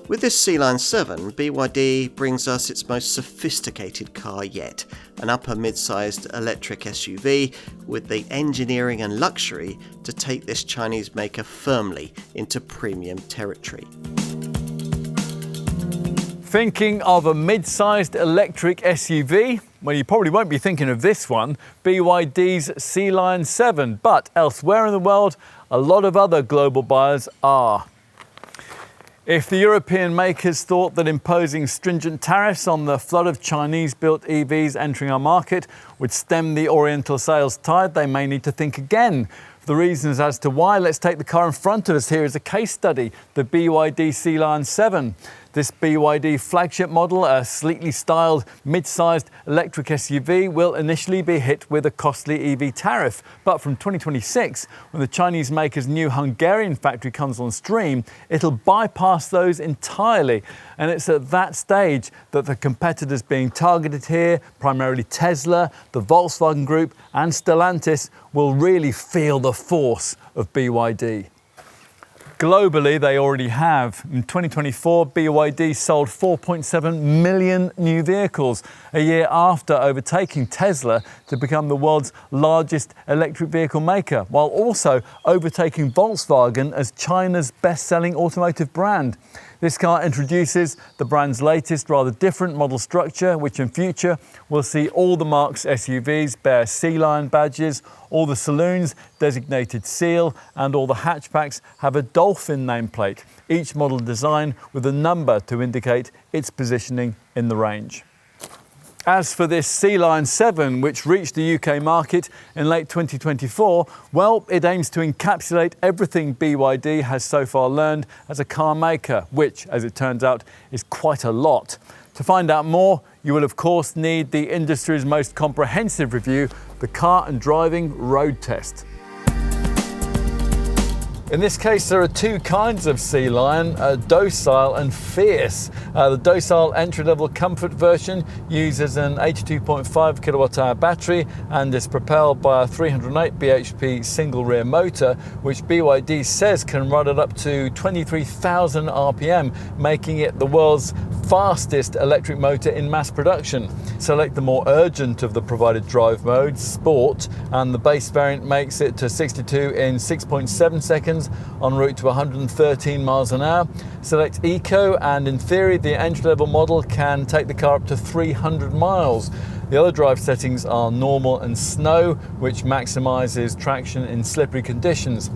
With this Sealion 7, BYD brings us its most sophisticated car yet, an upper mid-sized electric SUV with the engineering and luxury to take this Chinese maker firmly into premium territory. Thinking of a mid-sized electric SUV? Well, you probably won't be thinking of this one, BYD's Sealion 7, but elsewhere in the world, a lot of other global buyers are. If the European makers thought that imposing stringent tariffs on the flood of Chinese-built EVs entering our market would stem the Oriental sales tide, they may need to think again. For the reasons as to why, let's take the car in front of us here as a case study, the BYD Sealion 7. This BYD flagship model, a sleekly styled mid-sized electric SUV, will initially be hit with a costly EV tariff. But from 2026, when the Chinese maker's new Hungarian factory comes on stream, it'll bypass those entirely. And it's at that stage that the competitors being targeted here, primarily Tesla, the Volkswagen Group and Stellantis, will really feel the force of BYD. Globally, they already have. In 2024, BYD sold 4.7 million new vehicles, a year after overtaking Tesla to become the world's largest electric vehicle maker, while also overtaking Volkswagen as China's best-selling automotive brand. This car introduces the brand's latest, rather different model structure, which in future will see all the marque's SUVs bear Sealion badges, all the saloons designated Seal, and all the hatchbacks have a dolphin nameplate, each model designed with a number to indicate its positioning in the range. As for this Sealion 7, which reached the UK market in late 2024, well, it aims to encapsulate everything BYD has so far learned as a car maker, which, as it turns out, is quite a lot. To find out more, you will of course need the industry's most comprehensive review, the Car and Driving Road Test. In this case, there are two kinds of Sealion, docile and fierce. The docile entry-level comfort version uses an 82.5 kWh battery and is propelled by a 308 bhp single rear motor, which BYD says can run at up to 23,000 RPM, making it the world's fastest electric motor in mass production. Select the more urgent of the provided drive modes, Sport, and the base variant makes it to 62 in 6.7 seconds en route to 113 miles an hour. Select Eco, and in theory the entry-level model can take the car up to 300 miles. The other drive settings are normal and snow, which maximizes traction in slippery conditions.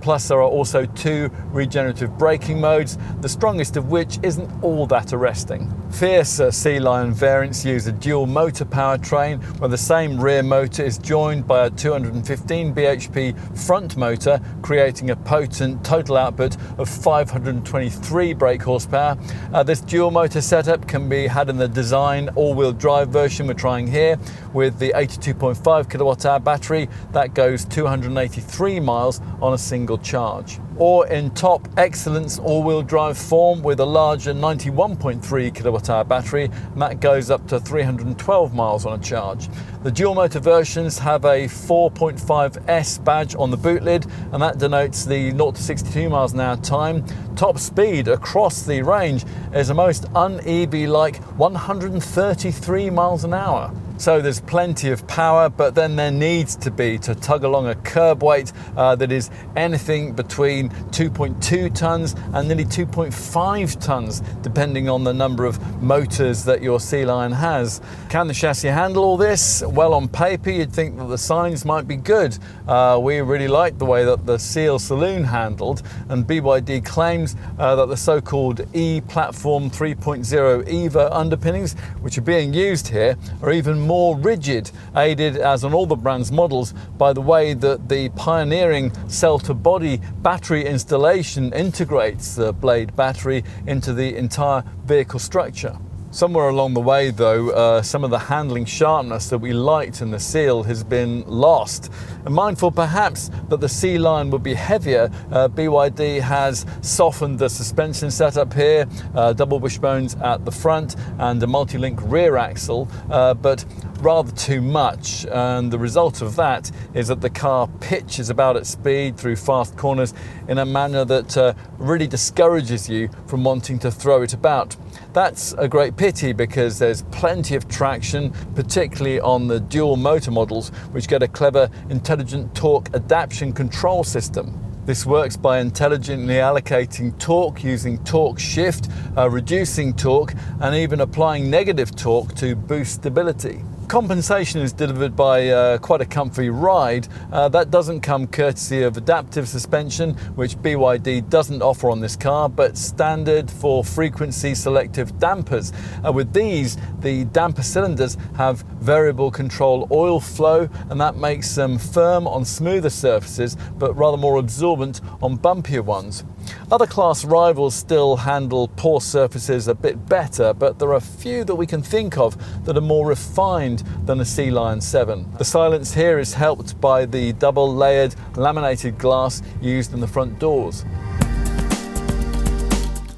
Plus there are also two regenerative braking modes, the strongest of which isn't all that arresting. Fiercer Sealion variants use a dual motor powertrain, where the same rear motor is joined by a 215 bhp front motor, creating a potent total output of 523 brake horsepower. This dual motor setup can be had in the design all-wheel drive version we're trying here, with the 82.5 kWh battery that goes 283 miles on a single charge. Or in top excellence all-wheel drive form with a larger 91.3 kWh battery, and that goes up to 312 miles on a charge. The dual motor versions have a 4.5S badge on the boot lid, and that denotes the 0 to 62 miles an hour time. Top speed across the range is a most un-EV-like 133 miles an hour. So there's plenty of power, but then there needs to be to tug along a curb weight that is anything between 2.2 tons and nearly 2.5 tons, depending on the number of motors that your Sealion has. Can the chassis handle all this? Well, on paper, you'd think that the signs might be good. We really like the way that the Seal saloon handled, and BYD claims that the so-called E-Platform 3.0 EVA underpinnings, which are being used here, are even more rigid, aided, as on all the brand's models, by the way that the pioneering cell-to-body battery installation integrates the blade battery into the entire vehicle structure. Somewhere along the way though, some of the handling sharpness that we liked in the Seal has been lost. And mindful perhaps that the Sealion would be heavier, BYD has softened the suspension setup here, double wishbones at the front and a multi-link rear axle, but rather too much, and the result of that is that the car pitches about at speed through fast corners in a manner that really discourages you from wanting to throw it about. That's a great pity because there's plenty of traction, particularly on the dual motor models, which get a clever intelligent torque adaptation control system. This works by intelligently allocating torque using torque shift, reducing torque, and even applying negative torque to boost stability. Compensation is delivered by quite a comfy ride. That doesn't come courtesy of adaptive suspension, which BYD doesn't offer on this car, but standard for frequency selective dampers. With these, the damper cylinders have variable control oil flow, and that makes them firm on smoother surfaces, but rather more absorbent on bumpier ones. Other class rivals still handle poor surfaces a bit better, but there are a few that we can think of that are more refined than the Sealion 7. The silence here is helped by the double layered laminated glass used in the front doors.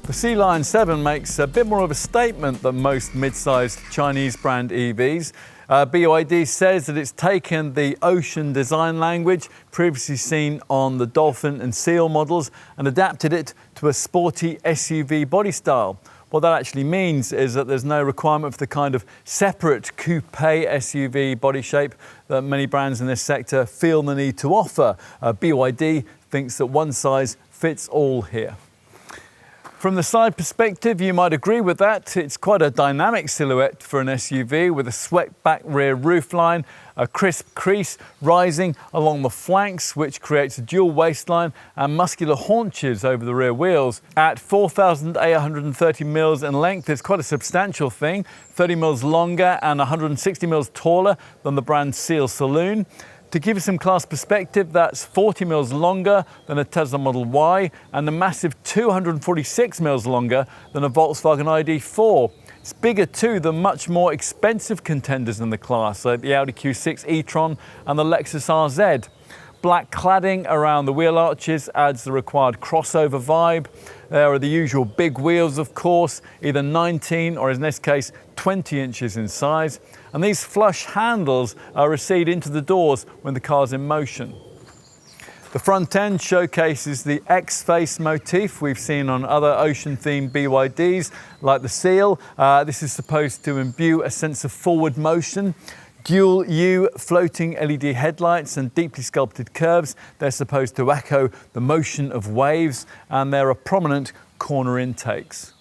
The Sealion 7 makes a bit more of a statement than most mid-sized Chinese brand EVs. BYD says that it's taken the ocean design language previously seen on the Dolphin and Seal models and adapted it to a sporty SUV body style. What that actually means is that there's no requirement for the kind of separate coupe SUV body shape that many brands in this sector feel the need to offer. BYD thinks that one size fits all here. From the side perspective, you might agree with that. It's quite a dynamic silhouette for an SUV with a swept-back rear roofline, a crisp crease rising along the flanks, which creates a dual waistline and muscular haunches over the rear wheels. At 4,830 mils in length, it's quite a substantial thing, 30 mils longer and 160 mils taller than the brand Seal Saloon. To give you some class perspective, that's 40 mils longer than a Tesla Model Y and a massive 246 mils longer than a Volkswagen ID.4. It's bigger too than much more expensive contenders in the class, like the Audi Q6 e-tron and the Lexus RZ. Black cladding around the wheel arches adds the required crossover vibe. There are the usual big wheels, of course, either 19 or in this case 20 inches in size. And these flush handles recede into the doors when the car's in motion. The front end showcases the X-face motif we've seen on other ocean-themed BYDs, like the Seal. This is supposed to imbue a sense of forward motion. Dual U floating LED headlights and deeply sculpted curves. They're supposed to echo the motion of waves, and there are prominent corner intakes.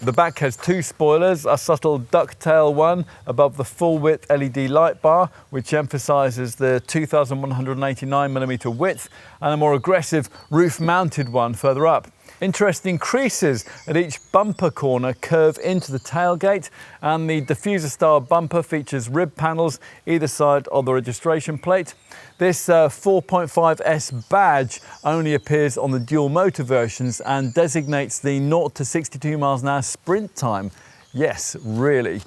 The back has two spoilers, a subtle ducktail one above the full-width LED light bar, which emphasises the 2,189mm width, and a more aggressive roof-mounted one further up. Interesting creases at each bumper corner curve into the tailgate, and the diffuser-style bumper features rib panels either side of the registration plate. This 4.5S badge only appears on the dual motor versions and designates the 0 to 62 miles an hour sprint time. Yes, really.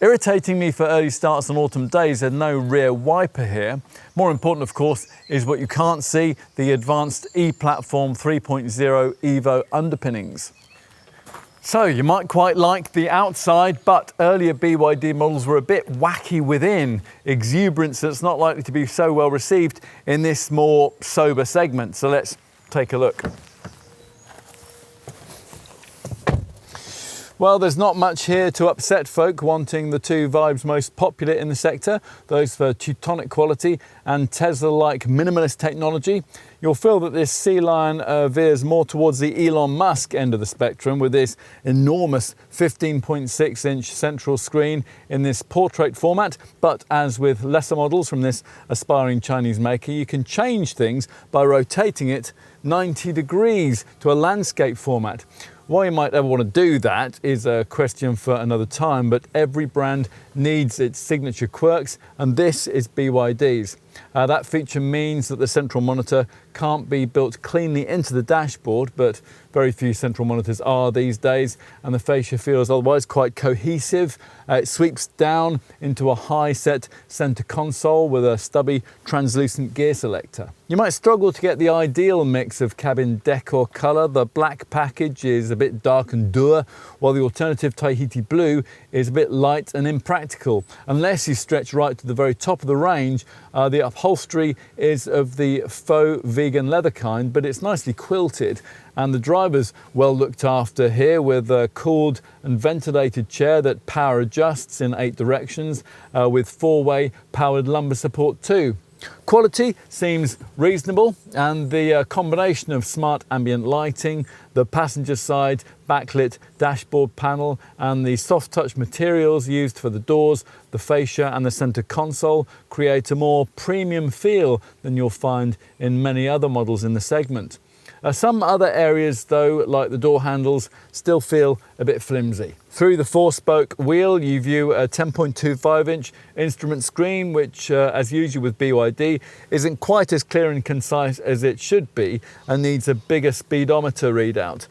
Irritating me for early starts on autumn days, there's no rear wiper here. More important, of course, is what you can't see, the advanced E-Platform 3.0 Evo underpinnings. So you might quite like the outside, but earlier BYD models were a bit wacky within, exuberance that's not likely to be so well received in this more sober segment. So let's take a look. Well, there's not much here to upset folk wanting the two vibes most popular in the sector, those for Teutonic quality and Tesla-like minimalist technology. You'll feel that this Sealion veers more towards the Elon Musk end of the spectrum with this enormous 15.6-inch central screen in this portrait format. But as with lesser models from this aspiring Chinese maker, you can change things by rotating it 90 degrees to a landscape format. Why you might ever want to do that is a question for another time, but every brand needs its signature quirks, and this is BYD's. That feature means that the central monitor can't be built cleanly into the dashboard, but very few central monitors are these days, and the fascia feels otherwise quite cohesive. It sweeps down into a high-set center console with a stubby translucent gear selector. You might struggle to get the ideal mix of cabin decor color. The black package is a bit dark and dour, while the alternative Tahiti blue is a bit light and impractical. Unless you stretch right to the very top of the range, the upholstery is of the faux vegan leather kind, but it's nicely quilted. And the driver's well looked after here with a cooled and ventilated chair that power adjusts in 8 directions with 4-way powered lumbar support too. Quality seems reasonable, and the combination of smart ambient lighting, the passenger side backlit dashboard panel, and the soft touch materials used for the doors, the fascia and the center console create a more premium feel than you'll find in many other models in the segment. Some other areas though, like the door handles, still feel a bit flimsy. Through the 4-spoke wheel you view a 10.25-inch instrument screen, which as usual with BYD isn't quite as clear and concise as it should be and needs a bigger speedometer readout.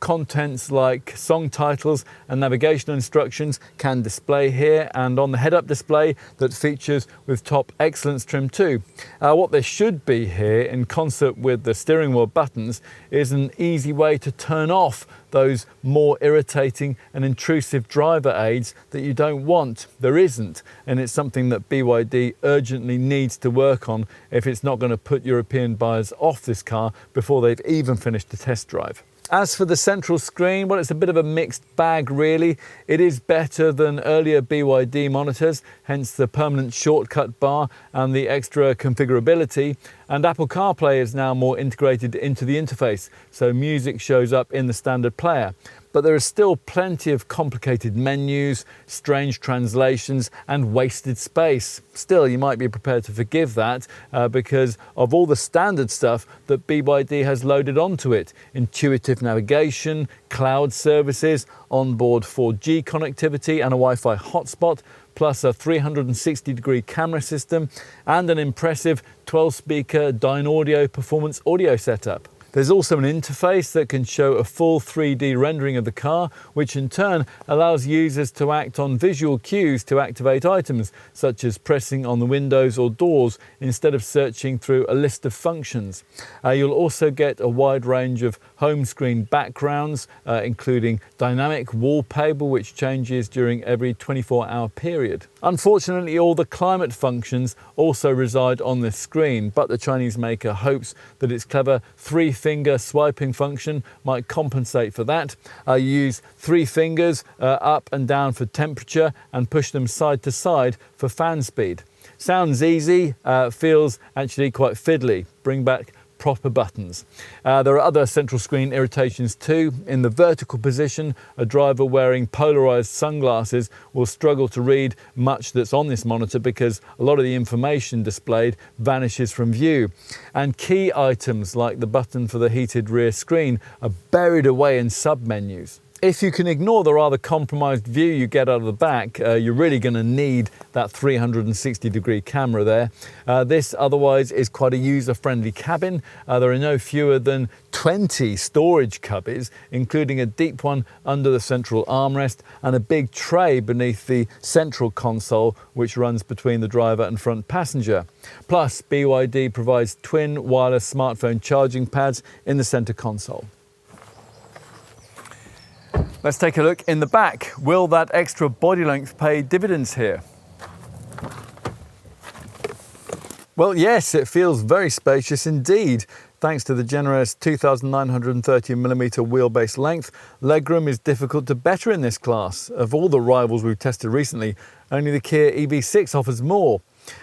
Contents like song titles and navigational instructions can display here and on the head-up display that features with top excellence trim too. What there should be here, in concert with the steering wheel buttons, is an easy way to turn off those more irritating and intrusive driver aids that you don't want. There isn't, and it's something that BYD urgently needs to work on if it's not going to put European buyers off this car before they've even finished the test drive. As for the central screen, well, it's a bit of a mixed bag really. It is better than earlier BYD monitors, hence the permanent shortcut bar and the extra configurability. And Apple CarPlay is now more integrated into the interface, so music shows up in the standard player. But there is still plenty of complicated menus, strange translations, and wasted space. Still, you might be prepared to forgive that because of all the standard stuff that BYD has loaded onto it. Intuitive navigation, cloud services, onboard 4G connectivity and a Wi-Fi hotspot, plus a 360-degree camera system and an impressive 12-speaker Dynaudio performance audio setup. There's also an interface that can show a full 3D rendering of the car, which in turn allows users to act on visual cues to activate items, such as pressing on the windows or doors instead of searching through a list of functions. You'll also get a wide range of home screen backgrounds, including dynamic wallpaper, which changes during every 24-hour period. Unfortunately, all the climate functions also reside on this screen, but the Chinese maker hopes that its clever 3-finger swiping function might compensate for that. You use 3 fingers up and down for temperature and push them side to side for fan speed. Sounds easy, feels actually quite fiddly. Bring back proper buttons. There are other central screen irritations too. In the vertical position, a driver wearing polarized sunglasses will struggle to read much that's on this monitor because a lot of the information displayed vanishes from view. And key items like the button for the heated rear screen are buried away in sub-menus. If you can ignore the rather compromised view you get out of the back, you're really going to need that 360-degree camera there. This otherwise is quite a user-friendly cabin. There are no fewer than 20 storage cubbies, including a deep one under the central armrest and a big tray beneath the central console, which runs between the driver and front passenger. Plus, BYD provides twin wireless smartphone charging pads in the center console. Let's take a look in the back. Will that extra body length pay dividends here? Well, yes, it feels very spacious indeed. Thanks to the generous 2,930mm wheelbase length, legroom is difficult to better in this class. Of all the rivals we've tested recently, only the Kia EV6 offers more.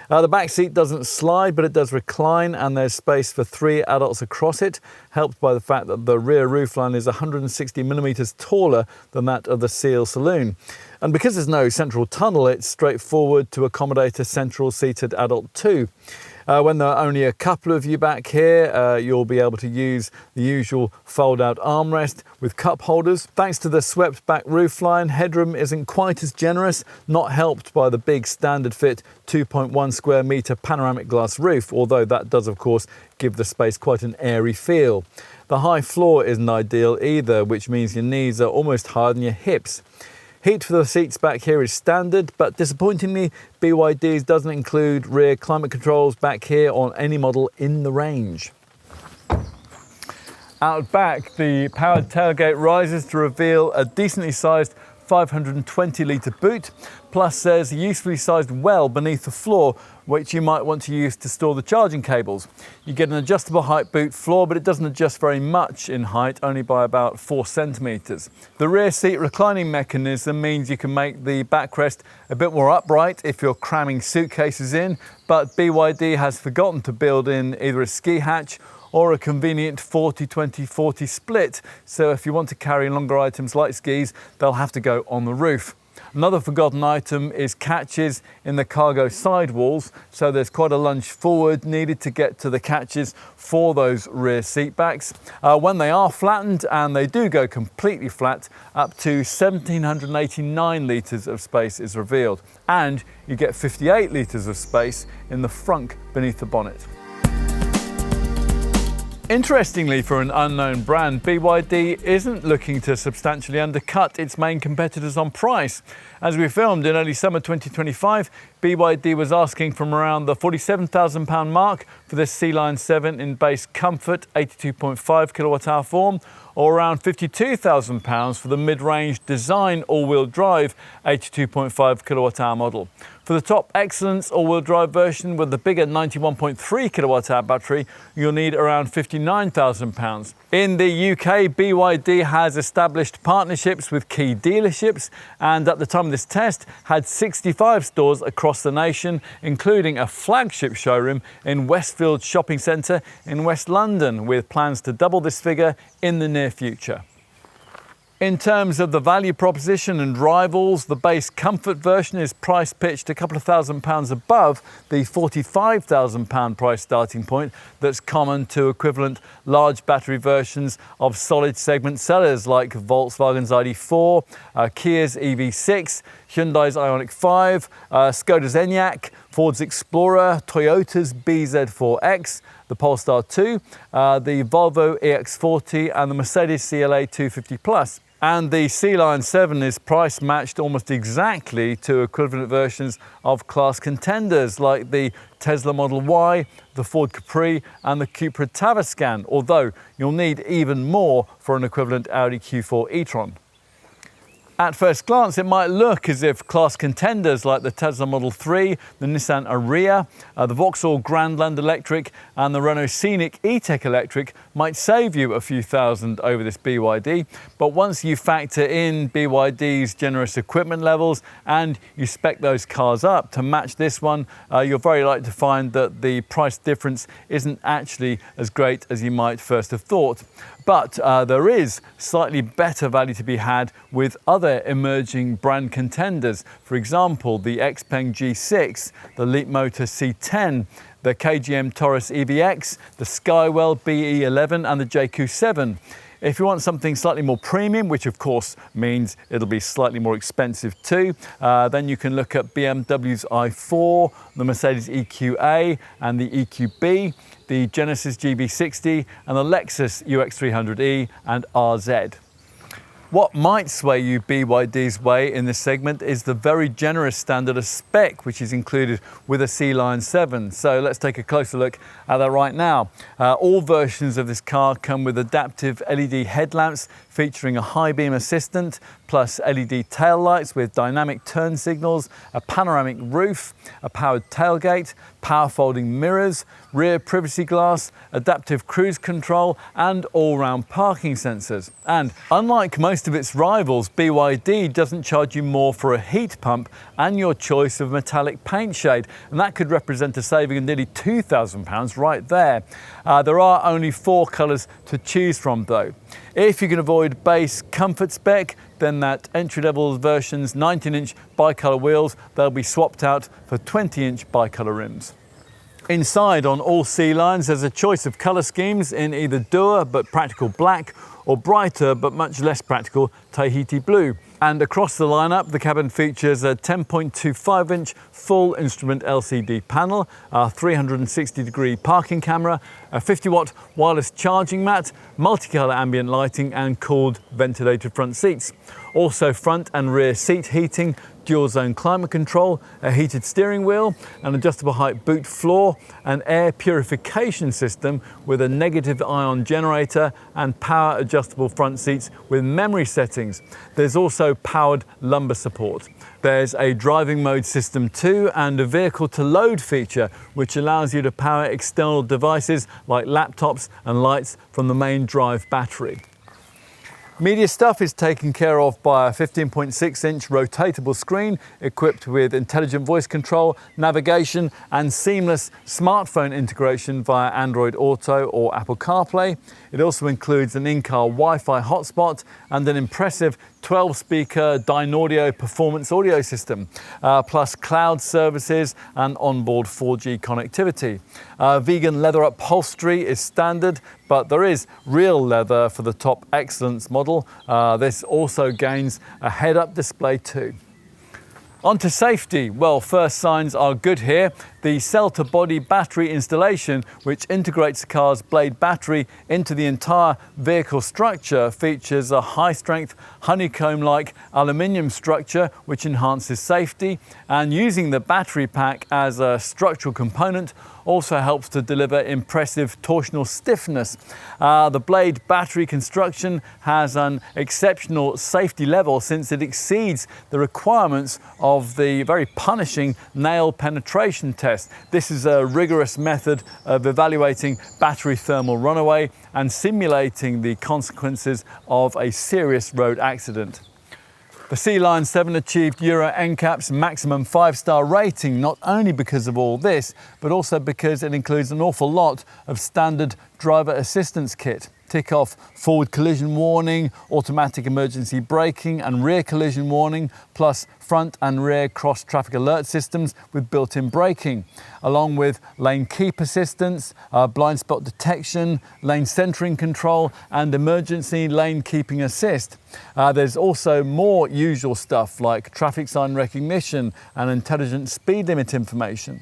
The back seat doesn't slide, but it does recline, and there's space for 3 adults across it, helped by the fact that the rear roofline is 160mm taller than that of the Sealion saloon. And because there's no central tunnel, it's straightforward to accommodate a central seated adult too. When there are only a couple of you back here, you'll be able to use the usual fold-out armrest with cup holders. Thanks to the swept-back roofline, headroom isn't quite as generous, not helped by the big standard-fit 2.1 square metre panoramic glass roof, although that does, of course, give the space quite an airy feel. The high floor isn't ideal either, which means your knees are almost higher than your hips. Heat for the seats back here is standard, but disappointingly, BYD's doesn't include rear climate controls back here on any model in the range. Out back, the powered tailgate rises to reveal a decently sized 520 litre boot, plus there's a usefully sized well beneath the floor which you might want to use to store the charging cables. You get an adjustable height boot floor, but it doesn't adjust very much in height, only by about 4 centimetres. The rear seat reclining mechanism means you can make the backrest a bit more upright if you're cramming suitcases in, but BYD has forgotten to build in either a ski hatch or a convenient 40-20-40 split, so if you want to carry longer items like skis, they'll have to go on the roof. Another forgotten item is catches in the cargo sidewalls, so there's quite a lunge forward needed to get to the catches for those rear seat backs. When they are flattened, and they do go completely flat, up to 1,789 litres of space is revealed, and you get 58 litres of space in the frunk beneath the bonnet. Interestingly, for an unknown brand, BYD isn't looking to substantially undercut its main competitors on price. As we filmed in early summer 2025, BYD was asking from around the £47,000 mark for this Sealion 7 in base comfort 82.5 kWh form, or around £52,000 for the mid-range design all-wheel drive 82.5 kWh model. For the top excellence all-wheel drive version with the bigger 91.3 kWh battery, you'll need around £59,000. In the UK, BYD has established partnerships with key dealerships, and at the time of this test had 65 stores across the nation, including a flagship showroom in Westfield Shopping Centre in West London, with plans to double this figure in the near future. In terms of the value proposition and rivals, the base comfort version is price pitched a couple of £1,000s above the £45,000 price starting point that's common to equivalent large battery versions of solid segment sellers like Volkswagen's ID.4, Kia's EV6, Hyundai's Ioniq 5, Skoda's Enyaq, Ford's Explorer, Toyota's BZ4X, the Polestar 2, the Volvo EX40 and the Mercedes CLA 250 Plus. And the Sealion 7 is price matched almost exactly to equivalent versions of class contenders like the Tesla Model Y, the Ford Capri and the Cupra Tavascan, although you'll need even more for an equivalent Audi Q4 e-tron. At first glance, it might look as if class contenders like the Tesla Model 3, the Nissan Ariya, the Vauxhall Grandland Electric and the Renault Scenic E-Tech Electric might save you a few thousand over this BYD. But once you factor in BYD's generous equipment levels and you spec those cars up to match this one, you're very likely to find that the price difference isn't actually as great as you might first have thought. But there is slightly better value to be had with other emerging brand contenders. For example, the XPeng G6, the Leapmotor C10, the KGM Taurus EVX, the Skywell BE11 and the JQ7. If you want something slightly more premium, which of course means it'll be slightly more expensive too, then you can look at BMW's i4, the Mercedes EQA and the EQB, the Genesis GV60 and the Lexus UX300E and RZ. What might sway you BYD's way in this segment is the very generous standard of spec which is included with a Sealion 7. So let's take a closer look at that right now. All versions of this car come with adaptive LED headlamps featuring a high beam assistant, plus LED tail lights with dynamic turn signals, a panoramic roof, a powered tailgate, power folding mirrors, rear privacy glass, adaptive cruise control and all-round parking sensors. And unlike most of its rivals, BYD doesn't charge you more for a heat pump and your choice of metallic paint shade, and that could represent a saving of nearly £2,000 right there. There are only 4 colours to choose from though. If you can avoid base comfort spec, then that entry-level version's 19-inch bicolour wheels, they'll be swapped out for 20-inch bicolour rims. Inside on all Sealions there's a choice of colour schemes in either dour but practical black or brighter but much less practical Tahiti blue. And across the lineup, the cabin features a 10.25-inch full instrument LCD panel, a 360-degree parking camera, a 50-watt wireless charging mat, multicolour ambient lighting and cooled ventilated front seats. Also front and rear seat heating, dual zone climate control, a heated steering wheel, an adjustable height boot floor, an air purification system with a negative ion generator and power adjustable front seats with memory settings. There's also powered lumbar support. There's a driving mode system too and a vehicle to load feature which allows you to power external devices like laptops and lights from the main drive battery. Media stuff is taken care of by a 15.6-inch rotatable screen equipped with intelligent voice control, navigation and seamless smartphone integration via Android Auto or Apple CarPlay. It also includes an in-car Wi-Fi hotspot and an impressive 12-speaker Dynaudio performance audio system, plus cloud services and onboard 4G connectivity. Vegan leather upholstery is standard, but there is real leather for the top excellence model. This also gains a head-up display too. On to safety. Well, first signs are good here. The cell-to-body battery installation, which integrates the car's blade battery into the entire vehicle structure, features a high-strength honeycomb-like aluminium structure which enhances safety, and using the battery pack as a structural component also helps to deliver impressive torsional stiffness. The blade battery construction has an exceptional safety level since it exceeds the requirements of the very punishing nail penetration test. This is a rigorous method of evaluating battery thermal runaway and simulating the consequences of a serious road accident. The Sealion 7 achieved Euro NCAP's maximum 5-star rating, not only because of all this, but also because it includes an awful lot of standard driver assistance kit. Tick off forward collision warning, automatic emergency braking and rear collision warning, plus front and rear cross traffic alert systems with built-in braking, along with lane keep assistance, blind spot detection, lane centering control and emergency lane keeping assist. There's also more usual stuff like traffic sign recognition and intelligent speed limit information.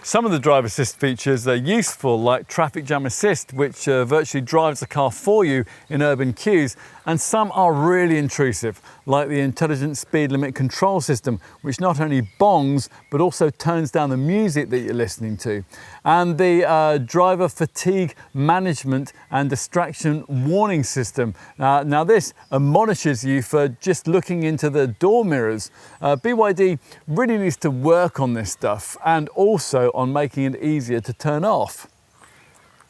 Some of the driver assist features are useful, like traffic jam assist, which virtually drives the car for you in urban queues, and some are really intrusive, like the intelligent speed limit control system, which not only bongs but also turns down the music that you're listening to, and the driver fatigue management and distraction warning system. Now this admonishes you for just looking into the door mirrors. BYD really needs to work on this stuff and also on making it easier to turn off.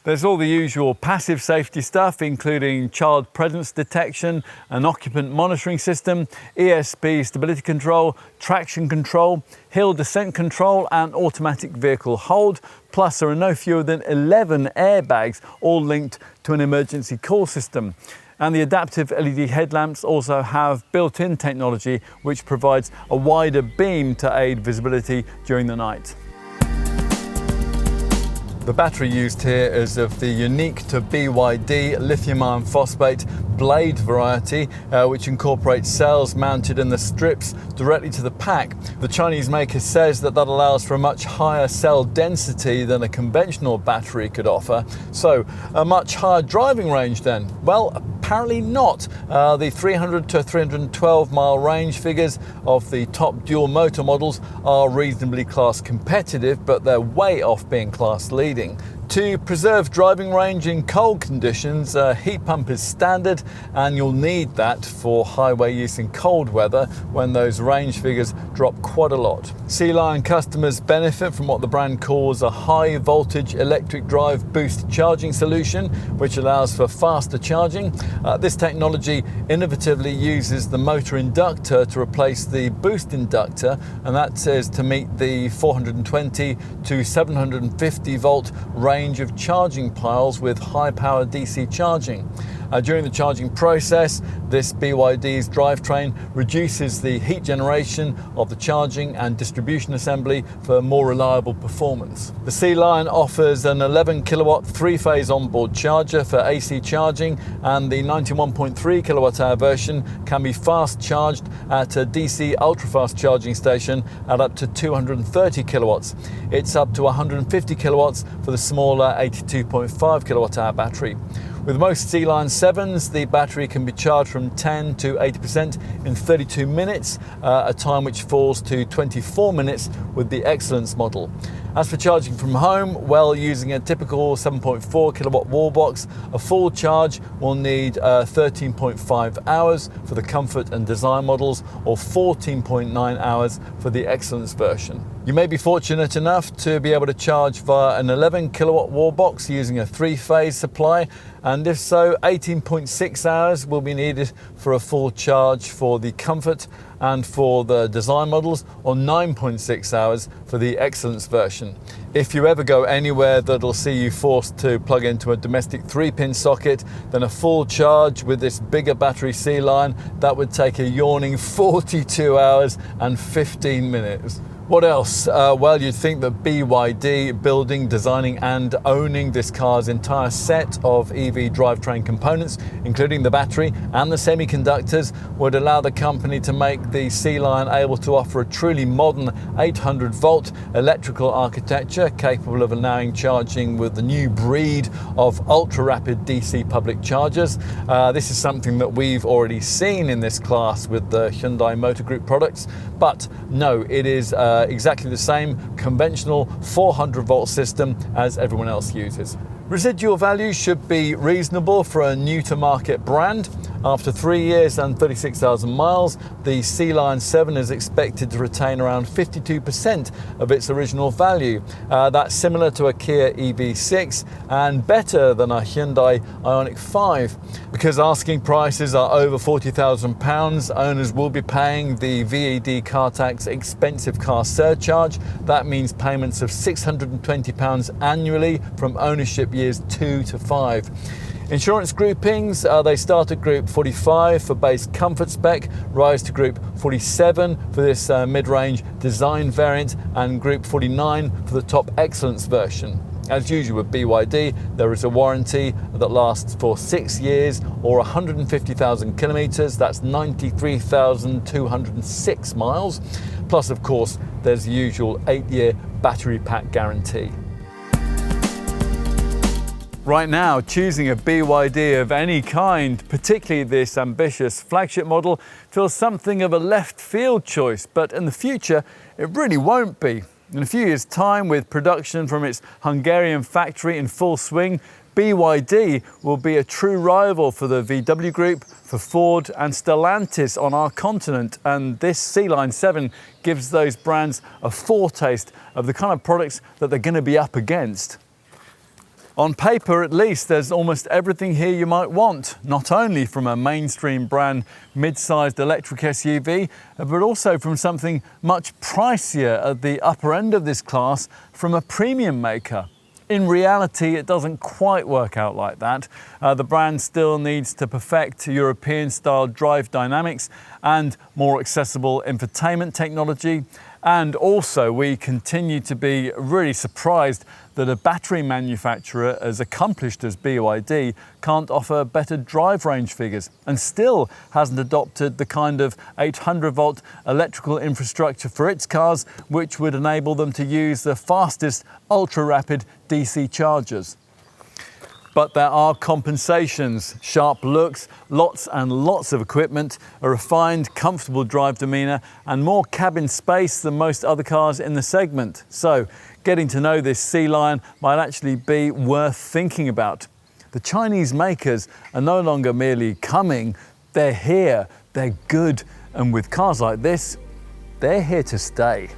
There's all the usual passive safety stuff, including child presence detection, an occupant monitoring system, ESP stability control, traction control, hill descent control and automatic vehicle hold. Plus there are no fewer than 11 airbags, all linked to an emergency call system. And the adaptive LED headlamps also have built-in technology which provides a wider beam to aid visibility during the night. The battery used here is of the unique to BYD lithium iron phosphate blade variety, which incorporates cells mounted in the strips directly to the pack. The Chinese maker says that allows for a much higher cell density than a conventional battery could offer. So a much higher driving range then? Well, apparently not. The 300 to 312 mile range figures of the top dual motor models are reasonably class competitive, but they're way off being class leading. To preserve driving range in cold conditions, a heat pump is standard, and you'll need that for highway use in cold weather when those range figures drop quite a lot. Sealion customers benefit from what the brand calls a high voltage electric drive boost charging solution, which allows for faster charging. This technology innovatively uses the motor inductor to replace the boost inductor, and that is to meet the 420 to 750 volt range of charging piles with high power DC charging. During the charging process, this BYD's drivetrain reduces the heat generation of the charging and distribution assembly for more reliable performance. The Sealion offers an 11 kilowatt three-phase onboard charger for AC charging, and the 91.3 kilowatt hour version can be fast charged at a DC ultra-fast charging station at up to 230 kilowatts. It's up to 150 kilowatts for the smaller 82.5 kilowatt hour battery. With most Sealion 7s, the battery can be charged from 10 to 80% in 32 minutes, a time which falls to 24 minutes with the Excellence model. As for charging from home, well, using a typical 7.4 kilowatt wall box, a full charge will need 13.5 hours for the Comfort and Design models, or 14.9 hours for the Excellence version. You may be fortunate enough to be able to charge via an 11 kilowatt wall box using a three-phase supply, and if so, 18.6 hours will be needed for a full charge for the Comfort and for the Design models, or 9.6 hours for the Excellence version. If you ever go anywhere that'll see you forced to plug into a domestic 3-pin socket, then a full charge with this bigger battery Sealion, that would take a yawning 42 hours and 15 minutes. What else? Well, you'd think that BYD building, designing and owning this car's entire set of EV drivetrain components, including the battery and the semiconductors, would allow the company to make the Sealion able to offer a truly modern 800 volt electrical architecture capable of allowing charging with the new breed of ultra rapid DC public chargers. This is something that we've already seen in this class with the Hyundai Motor Group products, but no, it is exactly the same conventional 400 volt system as everyone else uses. Residual value should be reasonable for a new to market brand. After 3 years and 36,000 miles, the Sealion 7 is expected to retain around 52% of its original value. That's similar to a Kia EV6 and better than a Hyundai Ioniq 5. Because asking prices are over £40,000, owners will be paying the VED car tax expensive car surcharge. That means payments of £620 annually from ownership years 2 to 5. Insurance groupings, they start at Group 45 for base comfort spec, rise to Group 47 for this mid-range design variant, and Group 49 for the top Excellence version. As usual with BYD, there is a warranty that lasts for 6 years or 150,000 kilometres, that's 93,206 miles. Plus, of course, there's the usual 8-year battery pack guarantee. Right now, choosing a BYD of any kind, particularly this ambitious flagship model, feels something of a left field choice, but in the future, it really won't be. In a few years' time, with production from its Hungarian factory in full swing, BYD will be a true rival for the VW Group, for Ford and Stellantis on our continent, and this Sealion 7 gives those brands a foretaste of the kind of products that they're going to be up against. On paper, at least, there's almost everything here you might want, not only from a mainstream brand mid-sized electric SUV, but also from something much pricier at the upper end of this class from a premium maker. In reality, it doesn't quite work out like that. The brand still needs to perfect European-style drive dynamics and more accessible infotainment technology. And also, we continue to be really surprised that a battery manufacturer as accomplished as BYD can't offer better drive range figures and still hasn't adopted the kind of 800 volt electrical infrastructure for its cars which would enable them to use the fastest ultra-rapid DC chargers. But there are compensations, sharp looks, lots and lots of equipment, a refined, comfortable drive demeanour and more cabin space than most other cars in the segment. So, getting to know this Sealion might actually be worth thinking about. The Chinese makers are no longer merely coming, they're here, they're good, and with cars like this, they're here to stay.